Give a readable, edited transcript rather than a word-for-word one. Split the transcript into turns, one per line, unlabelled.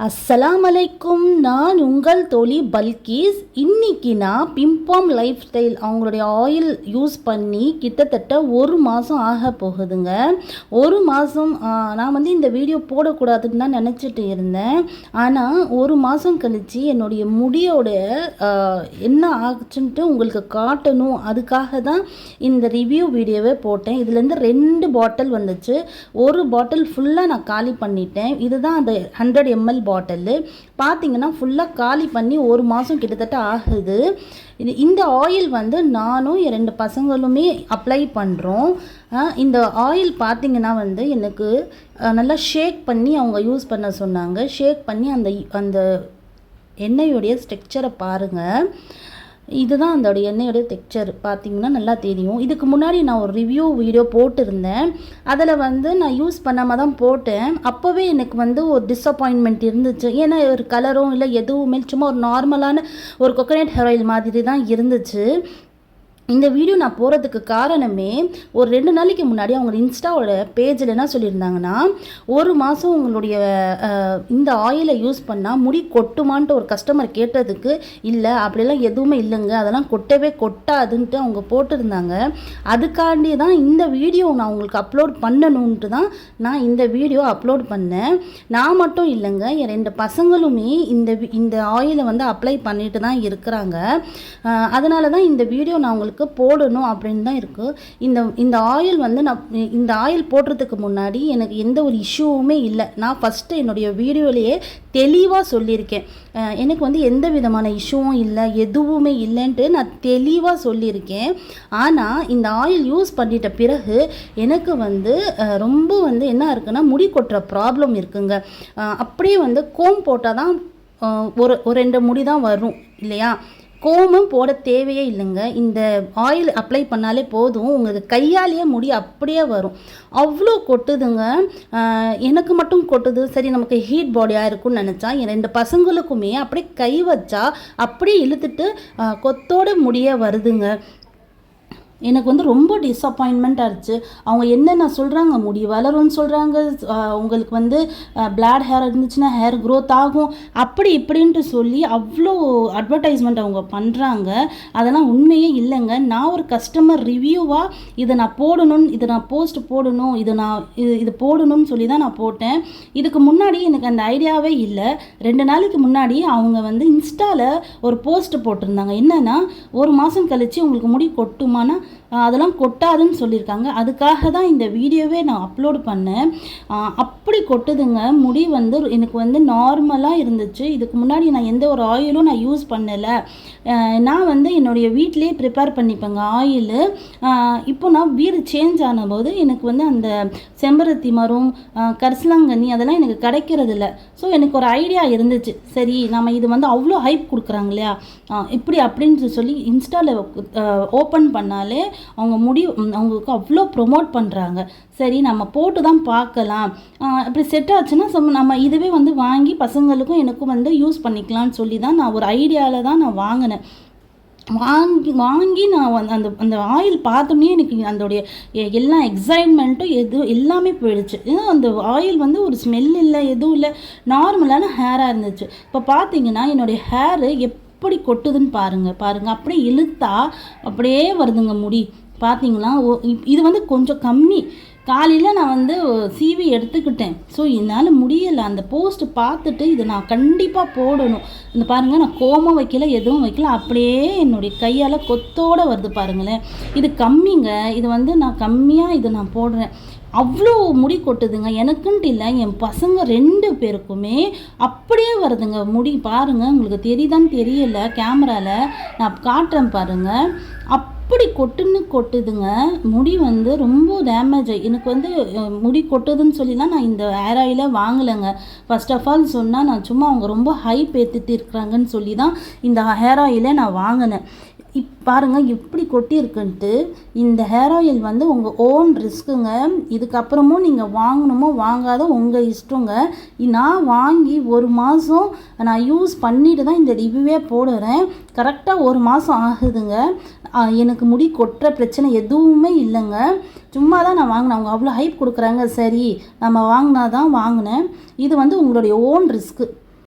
அஸ்ஸலாம் அலைக்கும். நான் உங்கள் தோழி பல்கீஸ். இன்றைக்கி நான் பிம்பாம் லைஃப் ஸ்டைல் அவங்களுடைய ஆயில் யூஸ் பண்ணி கிட்டத்தட்ட ஒரு மாதம் ஆக போகுதுங்க. ஒரு மாதம் நான் இந்த வீடியோ போடக்கூடாதுன்னு தான் நினச்சிட்டு இருந்தேன். ஆனால் ஒரு மாதம் கழித்து என்னுடைய முடியோட என்ன ஆச்சுன்ட்டு உங்களுக்கு காட்டணும், அதுக்காக தான் இந்த ரிவ்யூ வீடியோவே போட்டேன். இதுலேருந்து 2 பாட்டில் வந்துச்சு. ஒரு பாட்டில் ஃபுல்லாக நான் காலி பண்ணிட்டேன். இதுதான் அந்த 100 ml பாட்டில். பார்த்தீங்கன்னா ஃபுல்லாக காலி பண்ணி ஒரு மாதம் கிட்டத்தட்ட ஆகுது. இந்த ஆயில் நானும் என் 2 பசங்களுமே அப்ளை பண்ணுறோம். இந்த ஆயில் பார்த்திங்கன்னா எனக்கு நல்லா ஷேக் பண்ணி அவங்க யூஸ் பண்ண சொன்னாங்க. ஷேக் பண்ணி அந்த எண்ணெயோடைய ஸ்ட்ரக்சரை பாருங்கள். இதுதான் அதோடைய எண்ணெயோடைய டெக்ஸ்சர் பார்த்திங்கன்னா நல்லா தெரியும். இதுக்கு முன்னாடி நான் ஒரு ரிவ்யூ வீடியோ போட்டிருந்தேன். அதில் நான் யூஸ் பண்ணாமல் தான் போட்டேன். அப்போவே எனக்கு ஒரு டிஸப்பாயின்மெண்ட் இருந்துச்சு. ஏன்னா ஒரு கலரும் இல்லை எதுவுமே, சும்மா ஒரு நார்மலான ஒரு கோகோனட் ஹேர் ஆயில் மாதிரி தான் இருந்துச்சு. இந்த வீடியோ நான் போகிறதுக்கு காரணமே ஒரு 2 நாளைக்கு முன்னாடி அவங்க இன்ஸ்டாவோட பேஜில் என்ன சொல்லியிருந்தாங்கன்னா, ஒரு மாதம் உங்களுடைய இந்த ஆயிலை யூஸ் பண்ணால் முடி கொட்டுமான்ட்டு ஒரு கஸ்டமர் கேட்டதுக்கு, இல்லை அப்படிலாம் எதுவுமே இல்லைங்க, அதெல்லாம் கொட்டவே கொட்டாதுன்ட்டு அவங்க போட்டிருந்தாங்க. அதுக்காண்டி தான் இந்த வீடியோ நான் உங்களுக்கு அப்லோட் பண்ணணுன்ட்டு தான் நான் இந்த வீடியோ அப்லோட் பண்ணேன். நான் மட்டும் இல்லைங்க, என் 2 பசங்களுமே இந்த ஆயிலை அப்ளை பண்ணிட்டு தான் இருக்கிறாங்க. அதனால தான் இந்த வீடியோ நான் உங்களுக்கு போடணும் அப்படின்னு தான் இருக்குது. இந்த ஆயில் நான் இந்த ஆயில் போடுறதுக்கு முன்னாடி எனக்கு எந்த ஒரு இஷ்யூவுமே இல்லை. நான் ஃபஸ்ட்டு என்னுடைய வீடியோலேயே தெளிவாக சொல்லியிருக்கேன். எனக்கு எந்த விதமான இஷ்யூவும் இல்லை, எதுவுமே இல்லைன்ட்டு நான் தெளிவாக சொல்லியிருக்கேன். ஆனால் இந்த ஆயில் யூஸ் பண்ணிட்ட பிறகு எனக்கு ரொம்ப என்ன இருக்குன்னா, முடி கொட்டுற ப்ராப்ளம் இருக்குங்க. அப்படியே கோம் போட்டால் தான் ஒரு 2 முடி தான் வரும் இல்லையா. கோமும் போட தேவையே இல்லைங்க. இந்த ஆயில் அப்ளை பண்ணாலே போதும், உங்களுக்கு கையாலேயே முடி அப்படியே வரும். அவ்வளோ கொட்டுதுங்க. எனக்கு மட்டும் கொட்டுது, சரி நமக்கு ஹீட் பாடியாக இருக்கும்னு நினச்சா, என் 2 பசங்களுக்குமே அப்படியே கை வச்சா அப்படியே இழுத்துட்டு கொத்தோட முடிய வருதுங்க. எனக்கு ரொம்ப டிஸப்பாயின்மெண்ட் ஆச்சு. அவங்க என்னென்ன சொல்கிறாங்க, முடி வளரும்னு சொல்கிறாங்க, உங்களுக்கு பிளாட் ஹேர் இருந்துச்சுன்னா ஹேர் க்ரோத் ஆகும், அப்படி இப்படின்ட்டு சொல்லி அவ்வளோ அட்வர்டைஸ்மெண்ட் அவங்க பண்ணுறாங்க. அதெல்லாம் உண்மையே இல்லைங்க. நான் ஒரு கஸ்டமர் ரிவ்யூவாக இதை நான் போடணும், இதை நான் போஸ்ட் போடணும், இது போடணும்னு சொல்லி தான் நான் போட்டேன். இதுக்கு முன்னாடி எனக்கு அந்த ஐடியாவே இல்லை. 2 நாளைக்கு முன்னாடி அவங்க இன்ஸ்டாவில் ஒரு போஸ்ட் போட்டிருந்தாங்க. என்னென்னா, ஒரு மாதம் கழித்து உங்களுக்கு முடி கொட்டுமானா அதெல்லாம் கொட்டாதுன்னு சொல்லியிருக்காங்க. அதுக்காக தான் இந்த வீடியோவே நான் அப்லோட் பண்ணேன். அப்படி கொட்டுதுங்க. முடி எனக்கு நார்மலாக இருந்துச்சு. இதுக்கு முன்னாடி நான் எந்த ஒரு ஆயிலும் நான் யூஸ் பண்ணலை. நான் என்னுடைய வீட்டிலே ப்ரிப்பேர் பண்ணிப்பேங்க ஆயிலு. இப்போ நான் வீடு சேஞ்ச் ஆனபோது எனக்கு அந்த செம்பருத்தி மரம், கரிசலாங்கண்ணி அதெல்லாம் எனக்கு கிடைக்கிறது இல்லை. ஸோ எனக்கு ஒரு ஐடியா இருந்துச்சு, சரி நம்ம இது அவ்வளோ ஹைப் கொடுக்குறாங்க இல்லையா, இப்படி அப்படின்னு சொல்லி இன்ஸ்டாவில் ஓப்பன் பண்ணாலே அவங்களுக்கு அவ்வளோ ப்ரொமோட் பண்ணுறாங்க. சரி நம்ம போட்டு தான் பார்க்கலாம், அப்படி செட் ஆச்சுன்னா நம்ம இதுவே வாங்கி பசங்களுக்கும் எனக்கும் யூஸ் பண்ணிக்கலாம்னு சொல்லி தான் நான் ஒரு ஐடியாவில் தான் நான் வாங்கினேன். வாங்கி நான் அந்த ஆயில் பார்த்தோன்னே எனக்கு அதோடைய எல்லா எக்ஸைட்மெண்ட்டும் எல்லாமே போயிடுச்சு. ஏன்னா அந்த ஆயில் ஒரு ஸ்மெல் இல்லை, எதுவும் இல்லை, நார்மலான ஹேராக இருந்துச்சு. இப்போ பார்த்தீங்கன்னா என்னுடைய ஹேரு எப்படி கொட்டுதுன்னு பாருங்கள். அப்படியே இழுத்தா அப்படியே வருதுங்க முடி. பார்த்தீங்களா, இது கொஞ்சம் கம்மி. காலையில் நான் சீவி எடுத்துக்கிட்டேன். ஸோ என்னால் முடியலை. அந்த போஸ்ட் பார்த்துட்டு இதை நான் கண்டிப்பாக போடணும். இந்த பாருங்கள், நான் கோமம் வைக்கல, எதுவும் வைக்கல, அப்படியே என்னுடைய கையால் கொத்தோடு வருது பாருங்களேன். இது கம்மிங்க. இது நான் கம்மியாக இதை நான் போடுறேன். அவ்வளோ முடி கொட்டுதுங்க. எனக்குன்ட்டு இல்லை, என் பசங்க 2 பேருக்குமே அப்படியே வருதுங்க முடி. பாருங்கள், உங்களுக்கு தெரியுதான்னு தெரியல, கேமராவில் நான் காட்டுறேன் பாருங்கள். அப்படி கொட்டுதுங்க முடி. ரொம்ப டேமேஜ் ஆகி எனக்கு முடி கொட்டுதுன்னு சொல்லி தான் நான் இந்த ஹேர் ஆயிலை வாங்கலைங்க. ஃபர்ஸ்ட் ஆஃப் ஆல் சொன்னால், நான் சும்மா அவங்க ரொம்ப ஹைப் ஏற்றிட்டு இருக்கிறாங்கன்னு சொல்லி தான் இந்த ஹேர் ஆயிலை நான் வாங்கினேன். பாருங்கள் எப்படி கொட்டியிருக்குன்ட்டு. இந்த ஹேர் ஆயில் உங்கள் ஓன் ரிஸ்க்குங்க. இதுக்கப்புறமும் நீங்கள் வாங்கணுமோ வாங்காத உங்கள் இஷ்டங்க. நான் வாங்கி ஒரு மாதம் நான் யூஸ் பண்ணிட்டு தான் இந்த ரிவ்யூவே போடுறேன். கரெக்டாக ஒரு மாதம் ஆகுதுங்க. எனக்கு முடி கொட்டுற பிரச்சனை எதுவுமே இல்லைங்க. சும்மா தான் நான் வாங்கினேன். அவங்க அவ்வளோ ஹைப் கொடுக்குறாங்க, சரி நம்ம வாங்கினா தான் வாங்கினேன். இது உங்களுடைய ஓன் ரிஸ்க்கு.